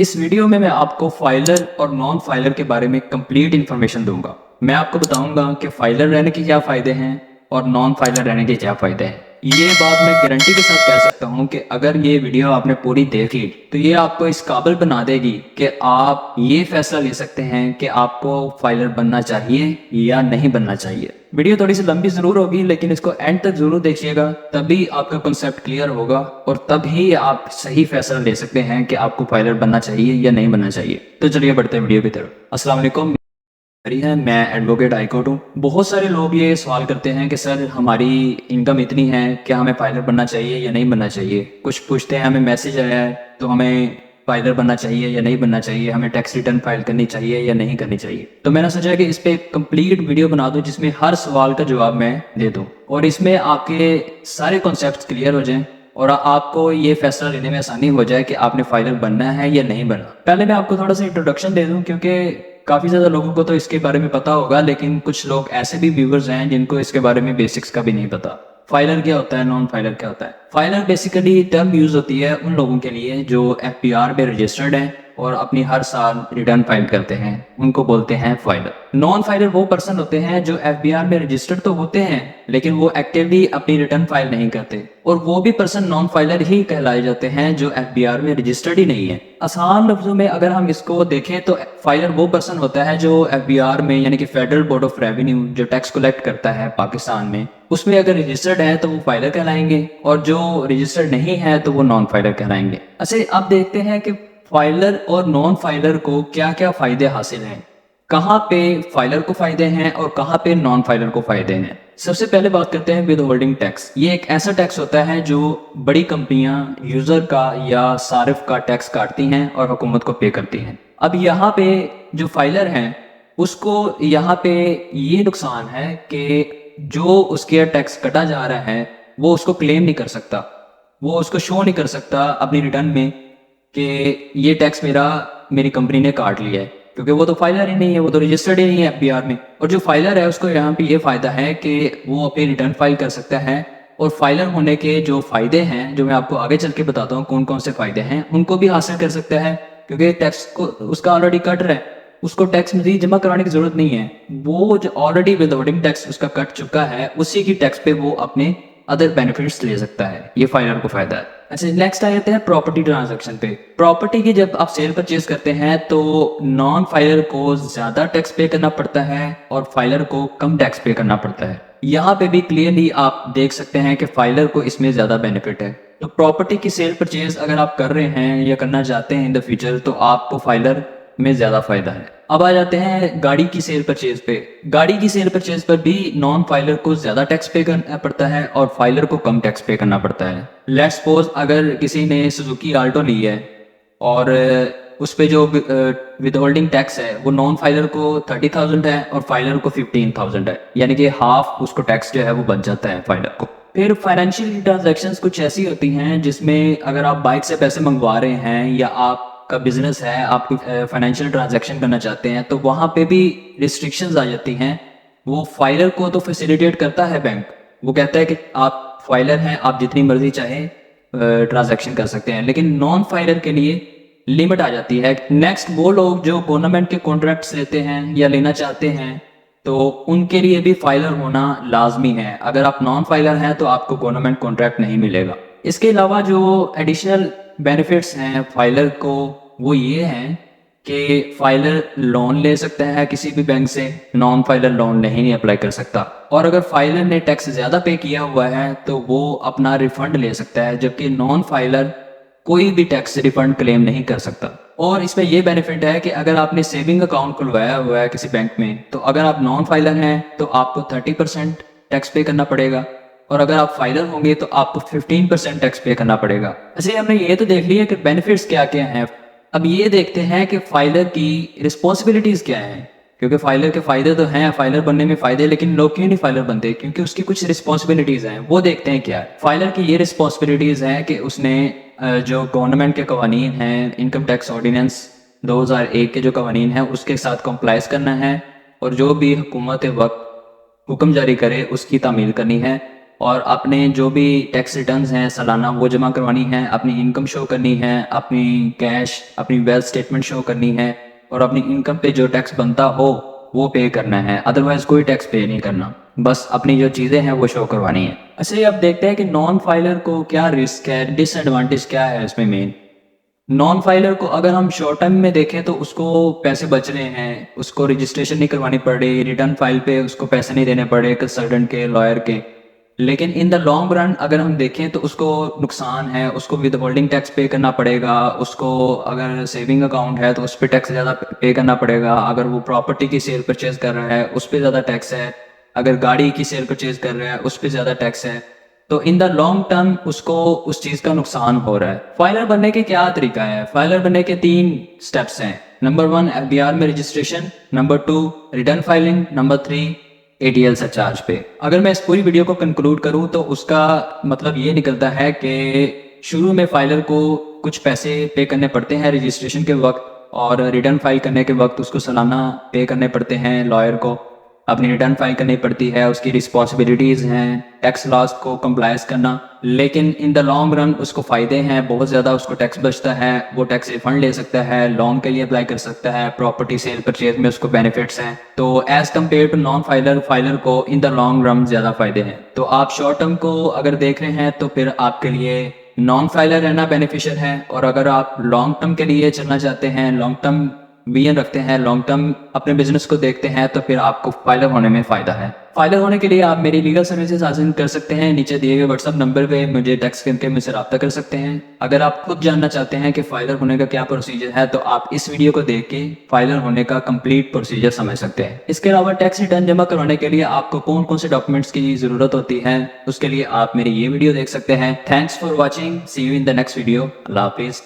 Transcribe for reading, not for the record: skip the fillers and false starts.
इस वीडियो में मैं आपको फाइलर और नॉन फाइलर के बारे में कंप्लीट इन्फॉर्मेशन दूंगा। मैं आपको बताऊंगा कि फाइलर रहने के क्या फ़ायदे हैं और नॉन फाइलर रहने के क्या फ़ायदे हैं। ये बात मैं गारंटी के साथ कह सकता हूं कि अगर ये वीडियो आपने पूरी देख ली तो ये आपको इस काबिल बना देगी कि आप ये फैसला ले सकते हैं कि आपको फाइलर बनना चाहिए या नहीं बनना चाहिए। वीडियो थोड़ी सी लंबी जरूर होगी लेकिन इसको एंड तक जरूर देखिएगा, तभी आपका कॉन्सेप्ट क्लियर होगा और तभी आप सही फैसला ले सकते हैं कि आपको फाइलर बनना चाहिए या नहीं बनना चाहिए। तो चलिए बढ़ते हैं वीडियो की तरफ। अस्सलाम वालेकुम, है मैं एडवोकेट हाईकोर्ट हूँ। बहुत सारे लोग ये सवाल करते हैं कि सर हमारी इनकम इतनी है, क्या हमें फाइलर बनना चाहिए या नहीं बनना चाहिए। कुछ पूछते हैं हमें मैसेज आया है तो हमें फाइलर बनना चाहिए या नहीं बनना चाहिए, हमें टैक्स रिटर्न फाइल करनी चाहिए या नहीं करनी चाहिए। तो मैंने सोचा कि इस पर कंप्लीट वीडियो बना दूं जिसमें हर सवाल का जवाब मैं दे दूं और इसमें आपके सारे कॉन्सेप्ट क्लियर हो जाएं और आपको ये फैसला लेने में आसानी हो जाए कि आपने फाइलर बनना है या नहीं बनना। पहले मैं आपको थोड़ा सा इंट्रोडक्शन दे दूं क्योंकि काफ़ी ज़्यादा लोगों को तो इसके बारे में पता होगा लेकिन कुछ लोग ऐसे भी व्यूवर्स हैं जिनको इसके बारे में बेसिक्स का भी नहीं पता। फाइलर क्या होता है, नॉन फाइलर क्या होता है। फाइलर बेसिकली टर्म यूज होती है उन लोगों के लिए जो एफबीआर में रजिस्टर्ड हैं और अपनी हर साल रिटर्न फाइल करते हैं, उनको बोलते हैं फाइलर। नॉन फाइलर वो पर्सन होते हैं जो एफबीआर में रजिस्टर्ड तो होते हैं लेकिन वो एक्टिवली अपनी रिटर्न फाइल नहीं करते और वो भी पर्सन नॉन फाइलर ही कहलाए जाते हैं जो एफबीआर में रजिस्टर्ड ही नहीं है। आसान लफ्जों में अगर हम इसको देखें तो फाइलर वो पर्सन होता है जो एफबीआर में यानी कि फेडरल बोर्ड ऑफ रेवेन्यू जो टैक्स कलेक्ट करता है पाकिस्तान में, उसमें अगर रजिस्टर्ड है तो वो फाइलर कहलाएंगे और जो रजिस्टर्ड नहीं है तो वो नॉन फाइलर कहलाएंगे। अच्छा, अब देखते हैं कि फाइलर और नॉन फाइलर को क्या क्या फायदे हासिल हैं, कहाँ पे फाइलर को फायदे हैं और कहाँ पे नॉन फाइलर को फायदे हैं। सबसे पहले बात करते हैं विद होल्डिंग टैक्स। ये एक ऐसा टैक्स होता है जो बड़ी कंपनियां यूजर का या सारिफ का टैक्स काटती हैं और हुकूमत को पे करती हैं। अब यहाँ पे जो फाइलर हैं उसको यहाँ पे ये नुकसान है कि जो उसके टैक्स कटा जा रहा है वो उसको क्लेम नहीं कर सकता, वो उसको शो नहीं कर सकता अपनी रिटर्न में कि ये टैक्स मेरी कंपनी ने काट लिया है, क्योंकि वो तो फाइलर ही नहीं है, वो तो रजिस्टर्ड ही नहीं है एफबीआर में। और जो फाइलर है उसको यहाँ पे ये फायदा है कि वो अपनी रिटर्न फाइल कर सकता है और फाइलर होने के जो फायदे हैं जो मैं आपको आगे चल के बताता हूँ कौन कौन से फायदे हैं, उनको भी हासिल कर सकता है क्योंकि टैक्स को उसका ऑलरेडी कट रहा है, उसको टैक्स मजीद जमा कराने की जरूरत नहीं है। वो जो ऑलरेडी विदाउटिंग टैक्स उसका कट चुका है उसी की टैक्स पे वो अपने अदर बेनिफिट्स ले सकता है। ये फाइलर को फायदा है। अच्छा, नेक्स्ट आ जाते हैं प्रॉपर्टी ट्रांजैक्शन पे। प्रॉपर्टी की जब आप सेल परचेज करते हैं तो नॉन फाइलर को ज्यादा टैक्स पे करना पड़ता है और फाइलर को कम टैक्स पे करना पड़ता है। यहाँ पे भी क्लियरली आप देख सकते हैं कि फाइलर को इसमें ज्यादा बेनिफिट है। तो प्रॉपर्टी की सेल परचेज अगर आप कर रहे हैं या करना चाहते हैं इन द फ्यूचर तो आपको फाइलर में ज्यादा फायदा है। अब आ जाते हैं गाड़ी की सेल परचेज पे। गाड़ी की सेल परचेज पर भी नॉन फाइलर को ज्यादा टैक्स पे करना पड़ता है और फाइलर को कम टैक्स पे करना पड़ता है। लेट्स सपोज अगर किसी ने सुजुकी आल्टो ली है और उस पे जो विद होल्डिंग टैक्स है वो नॉन फाइलर को 30,000 है और फाइलर को 15,000 है, यानी कि हाफ उसको टैक्स जो है वो बच जाता है फाइलर को। फिर फाइनेंशियल ट्रांजैक्शंस कुछ ऐसी होती हैं जिसमें अगर आप बाइक से पैसे मंगवा रहे हैं या आपका बिजनेस है, आप फाइनेंशियल ट्रांजैक्शन करना चाहते हैं तो वहाँ पे भी रिस्ट्रिक्शंस आ जाती हैं। वो फाइलर को तो फैसिलिटेट करता है बैंक, वो कहता है कि आप फाइलर हैं, आप जितनी मर्जी चाहे ट्रांजैक्शन कर सकते हैं, लेकिन नॉन फाइलर के लिए लिमिट आ जाती है। नेक्स्ट, वो लोग जो गवर्नमेंट के कॉन्ट्रैक्ट्स लेते हैं या लेना चाहते हैं तो उनके लिए भी फाइलर होना लाजमी है। अगर आप नॉन फाइलर हैं तो आपको गवर्नमेंट कॉन्ट्रैक्ट नहीं मिलेगा। इसके अलावा जो एडिशनल बेनिफिट्स हैं फाइलर को वो ये हैं कि फाइलर लोन ले सकता है किसी भी बैंक से, नॉन फाइलर लोन नहीं अप्लाई कर सकता। और अगर फाइलर ने टैक्स ज़्यादा पे किया हुआ है तो वो अपना रिफंड ले सकता है, जबकि नॉन फाइलर कोई भी टैक्स रिफंड क्लेम नहीं कर सकता। और इसमें यह बेनिफिट है कि अगर आपने सेविंग अकाउंट खुलवाया हुआ है किसी बैंक में तो अगर आप नॉन फाइलर हैं तो आपको 30% टैक्स पे करना पड़ेगा और अगर आप फाइलर होंगे तो आपको 15% टैक्स पे करना पड़ेगा। ऐसे हमने ये तो देख लिया कि बेनिफिट्स क्या क्या हैं। अब ये देखते हैं कि फाइलर की रिस्पॉन्सिबिलिटीज क्या हैं, क्योंकि फाइलर के फायदे तो हैं, फाइलर बनने में फायदे, लेकिन लोग क्यों नहीं फाइलर बनते, क्योंकि उसकी कुछ रिस्पॉन्सिबिलिटीज हैं। वो देखते हैं क्या है। फाइलर की ये रिस्पॉन्सिबिलिटीज हैं कि उसने जो गवर्नमेंट के कवानीन हैं, इनकम टैक्स ऑर्डिनेंस 2001 के जो कवानीन हैं उसके साथ कंप्लाइज करना है और जो भी हुकूमत वक्त हुक्म जारी करे उसकी तामील करनी है और अपने जो भी टैक्स रिटर्न्स हैं सालाना वो जमा करवानी है, अपनी इनकम शो करनी है, अपनी कैश अपनी वेल्थ स्टेटमेंट शो करनी है और अपनी इनकम पे जो टैक्स बनता हो वो पे करना है, अदरवाइज कोई टैक्स पे नहीं करना, बस अपनी जो चीज़ें हैं वो शो करवानी है। अच्छा, ये अब देखते हैं कि नॉन फाइलर को क्या रिस्क है, डिसएडवांटेज क्या है इसमें मेन। नॉन फाइलर को अगर हम शॉर्ट टर्म में देखें तो उसको पैसे बच रहे हैं, उसको रजिस्ट्रेशन नहीं करवानी पड़ रही, रिटर्न फाइल पे उसको पैसे नहीं देने पड़े कंसल्टेंट के, लॉयर के। लेकिन इन द लॉन्ग रन अगर हम देखें तो उसको नुकसान है, उसको विद होल्डिंग टैक्स पे करना पड़ेगा, उसको अगर सेविंग अकाउंट है तो उस पर टैक्स ज़्यादा पे करना पड़ेगा, अगर वो प्रॉपर्टी की सेल परचेज कर रहा है उस पर ज़्यादा टैक्स है, अगर गाड़ी की सेल परचेज कर रहा है उस पर ज़्यादा टैक्स है। तो इन द लॉन्ग टर्म उसको उस चीज़ का नुकसान हो रहा है। फाइलर बनने के क्या तरीका है? फाइलर बनने के 3 स्टेप्स हैं। नंबर 1 एफबीआर में registration, number 2 return filing, number 3 ATL surcharge pay. अगर मैं इस पूरी वीडियो को कंक्लूड करूं तो उसका मतलब ये निकलता है कि शुरू में फाइलर को कुछ पैसे पे करने पड़ते हैं रजिस्ट्रेशन के वक्त, और रिटर्न फाइल करने के वक्त उसको सालाना पे करने पड़ते हैं लॉयर को, अपनी रिटर्न फाइल करनी पड़ती है, उसकी रिस्पॉन्सिबिलिटीज़ हैं टैक्स लॉस को कंप्लाइज करना। लेकिन इन द लॉन्ग रन उसको फ़ायदे हैं बहुत ज़्यादा, उसको टैक्स बचता है, वो टैक्स रिफंड ले सकता है, लोन के लिए अप्लाई कर सकता है, प्रॉपर्टी सेल परचेज में उसको बेनिफिट्स हैं। तो as compare to non filer, filer को इन द लॉन्ग रन ज़्यादा फ़ायदे हैं। तो आप शॉर्ट टर्म को अगर देख रहे हैं तो फिर आपके लिए नॉन फाइलर रहना बेनिफिशियल है, और अगर आप लॉन्ग टर्म के लिए चलना चाहते हैं, लॉन्ग टर्म विजन रखते हैं, लॉन्ग टर्म अपने बिजनेस को देखते हैं, तो फिर आपको फाइलर होने में फ़ायदा है। फाइलर होने के लिए आप मेरी लीगल सर्विसेज हासिल कर सकते हैं, नीचे दिए गए व्हाट्सअप नंबर पे मुझे टेक्स्ट करके मुझसे रब्ता कर सकते हैं। अगर आप खुद जानना चाहते हैं कि फाइलर होने का क्या प्रोसीजर है तो आप इस वीडियो को देख के फाइलर होने का कंप्लीट प्रोसीजर समझ सकते हैं। इसके अलावा टैक्स रिटर्न जमा करवाने के लिए आपको कौन कौन से डॉक्यूमेंट्स की ज़रूरत होती है उसके लिए आप मेरी ये वीडियो देख सकते हैं। Thanks for watching, see you in the next video. अल्लाह हाफिज़।